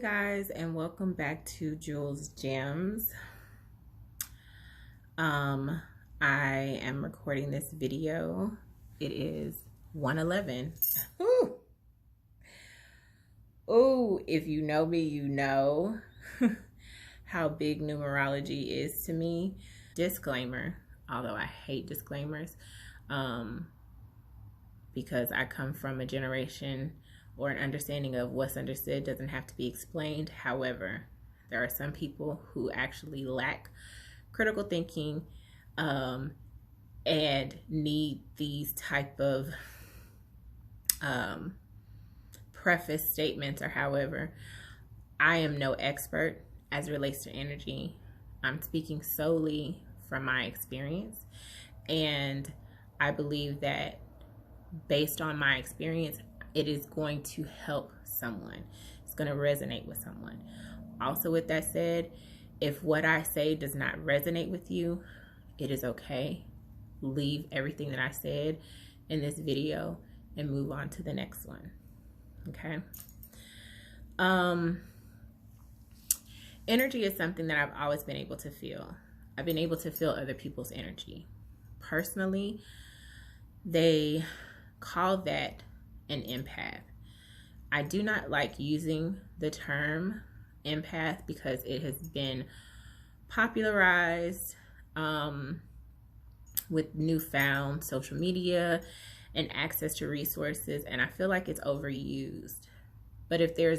Guys, and welcome back to Jewell's Gems. I am recording this video. It is 1:11. Ooh, if you know me, you know how big numerology is to me. Disclaimer, although I hate disclaimers, because I come from a generation or an understanding of what's understood doesn't have to be explained. However, there are some people who actually lack critical thinking and need these type of preface statements or however. I am no expert as it relates to energy. I'm speaking solely from my experience, and I believe that based on my experience, it is going to help someone. It's going to resonate with someone. Also, with that said, if what I say does not resonate with you, it is okay. Leave everything that I said in this video and move on to the next one. Okay? Energy is something that I've always been able to feel. I've been able to feel other people's energy. Personally, they call that an empath. I do not like using the term empath because it has been popularized with newfound social media and access to resources, and I feel like it's overused. But if there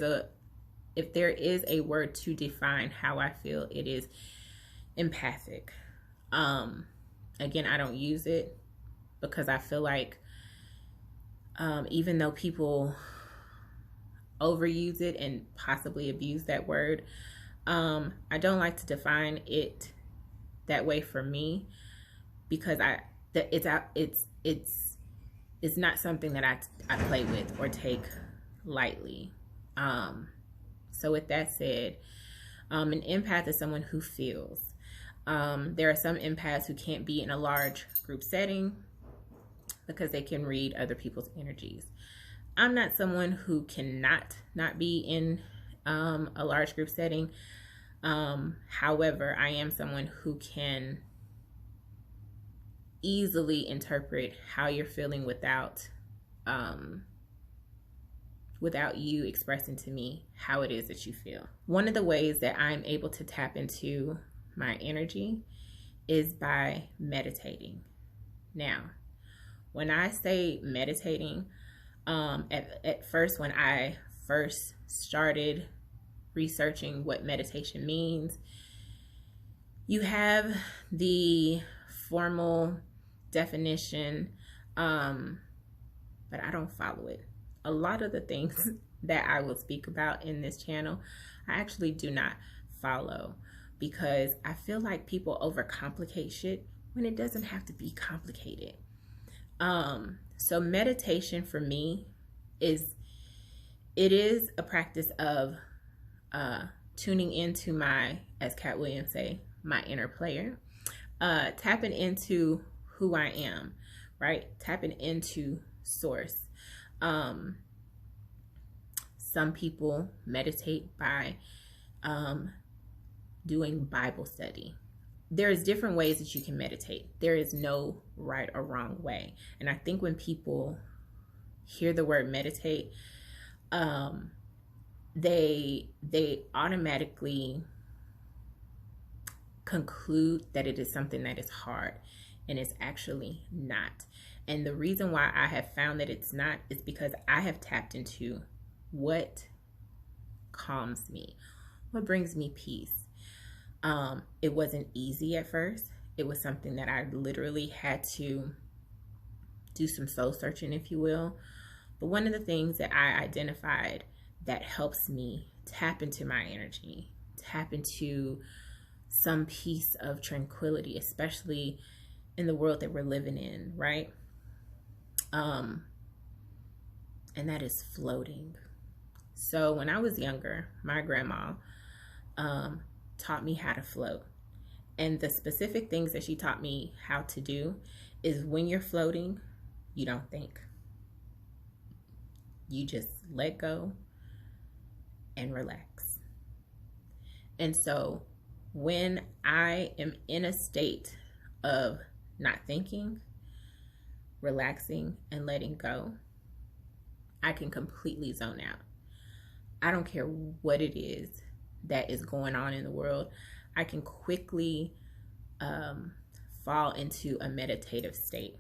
is a word to define how I feel, it is empathic. Again, I don't use it because I feel like even though people overuse it and possibly abuse that word, I don't like to define it that way for me, because it's not something that I play with or take lightly. So with that said, an empath is someone who feels. There are some empaths who can't be in a large group setting because they can read other people's energies. I'm not someone who cannot not be in a large group setting. However, I am someone who can easily interpret how you're feeling without you expressing to me how it is that you feel. One of the ways that I'm able to tap into my energy is by meditating. Now, when I say meditating, at first, when I first started researching what meditation means, you have the formal definition, but I don't follow it. A lot of the things that I will speak about in this channel, I actually do not follow, because I feel like people overcomplicate shit when it doesn't have to be complicated. So meditation for me is a practice of tuning into my, as Cat Williams say, my inner player, tapping into who I am, right? Tapping into source. Some people meditate by doing Bible study. There's different ways that you can meditate. There is no right or wrong way. And I think when people hear the word meditate, they automatically conclude that it is something that is hard, and it's actually not. And the reason why I have found that it's not is because I have tapped into what calms me, what brings me peace. It wasn't easy at first. It was something that I literally had to do some soul searching, if you will. But one of the things that I identified that helps me tap into my energy, tap into some piece of tranquility, especially in the world that we're living in, right? And that is floating. So when I was younger, my grandma taught me how to float. And the specific things that she taught me how to do is, when you're floating, you don't think. You just let go and relax. And so when I am in a state of not thinking, relaxing, and letting go, I can completely zone out. I don't care what it is that is going on in the world. I can quickly fall into a meditative state.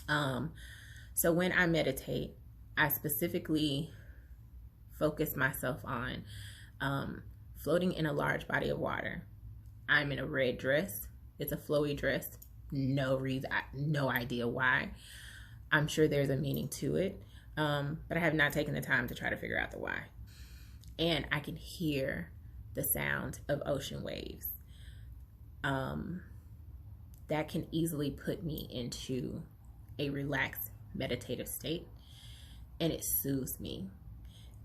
So when I meditate, I specifically focus myself on floating in a large body of water. I'm in a red dress. It's a flowy dress. No reason, no idea why. I'm sure there's a meaning to it, but I have not taken the time to try to figure out the why. And I can hear the sound of ocean waves. That can easily put me into a relaxed meditative state, and it soothes me.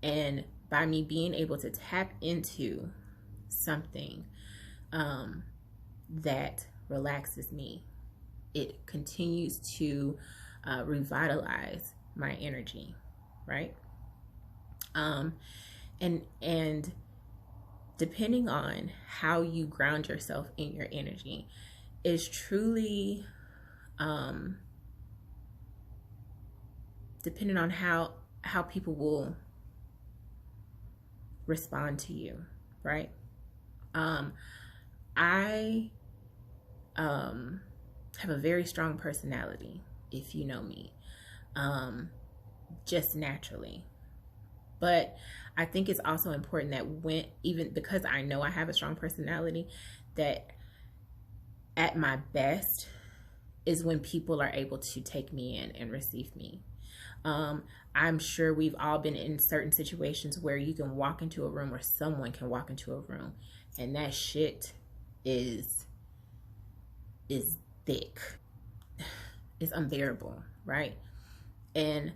And by me being able to tap into something that relaxes me, it continues to revitalize my energy, right? And depending on how you ground yourself in your energy is truly depending on how people will respond to you, right? I have a very strong personality, if you know me, just naturally. But I think it's also important that even because I know I have a strong personality, that at my best is when people are able to take me in and receive me. I'm sure we've all been in certain situations where you can walk into a room, or someone can walk into a room, and that shit is thick. It's unbearable, right? And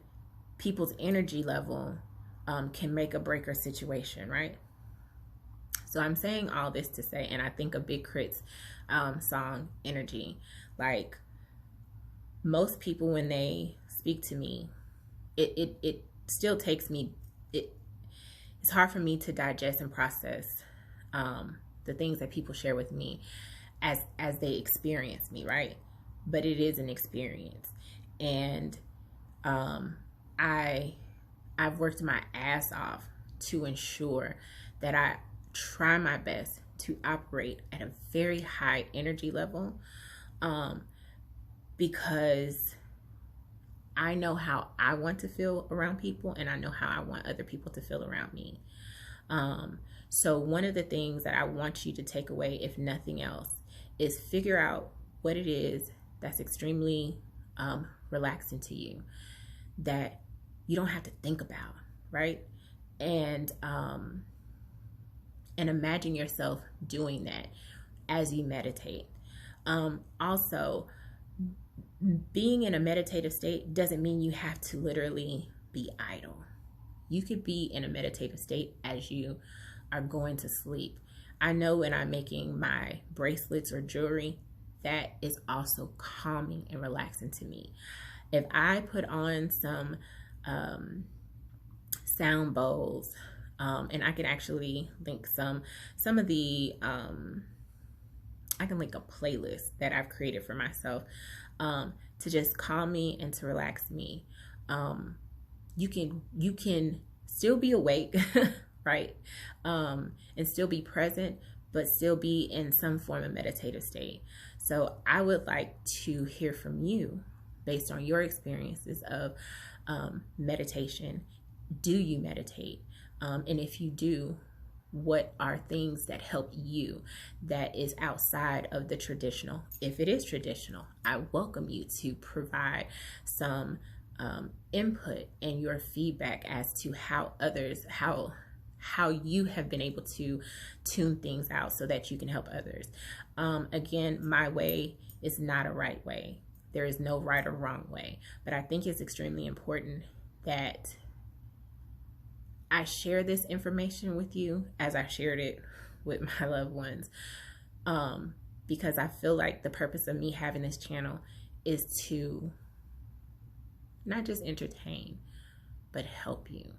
people's energy level can make or break a situation, right? So I'm saying all this to say, and I think of Big Crit's song Energy, like, most people when they speak to me, it still takes me, it's hard for me to digest and process the things that people share with me as they experience me, right? But it is an experience. And I've worked my ass off to ensure that I try my best to operate at a very high energy level, because I know how I want to feel around people, and I know how I want other people to feel around me. So one of the things that I want you to take away, if nothing else, is figure out what it is that's extremely relaxing to you, that you don't have to think about, right? And imagine yourself doing that as you meditate. Also, being in a meditative state doesn't mean you have to literally be idle. You could be in a meditative state as you are going to sleep. I know when I'm making my bracelets or jewelry, that is also calming and relaxing to me. If I put on some sound bowls, and I can actually link some of the I can link a playlist that I've created for myself to just calm me and to relax me. You can still be awake, right? And still be present, but still be in some form of meditative state. So I would like to hear from you based on your experiences of meditation. Do you meditate? And if you do, what are things that help you that is outside of the traditional? If it is traditional, I welcome you to provide some input and your feedback as to how others, how you have been able to tune things out so that you can help others. Again, my way is not a right way. There is no right or wrong way, but I think it's extremely important that I share this information with you as I shared it with my loved ones, because I feel like the purpose of me having this channel is to not just entertain, but help you.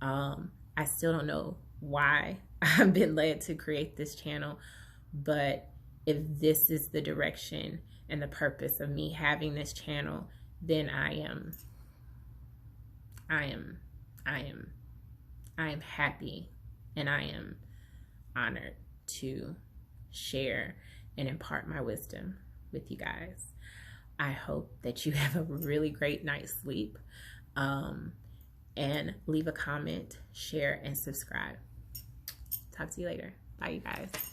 I still don't know why I've been led to create this channel, but if this is the direction and the purpose of me having this channel, then I am happy, and I am honored to share and impart my wisdom with you guys. I hope that you have a really great night's sleep, and leave a comment, share, and subscribe. Talk to you later. Bye, you guys.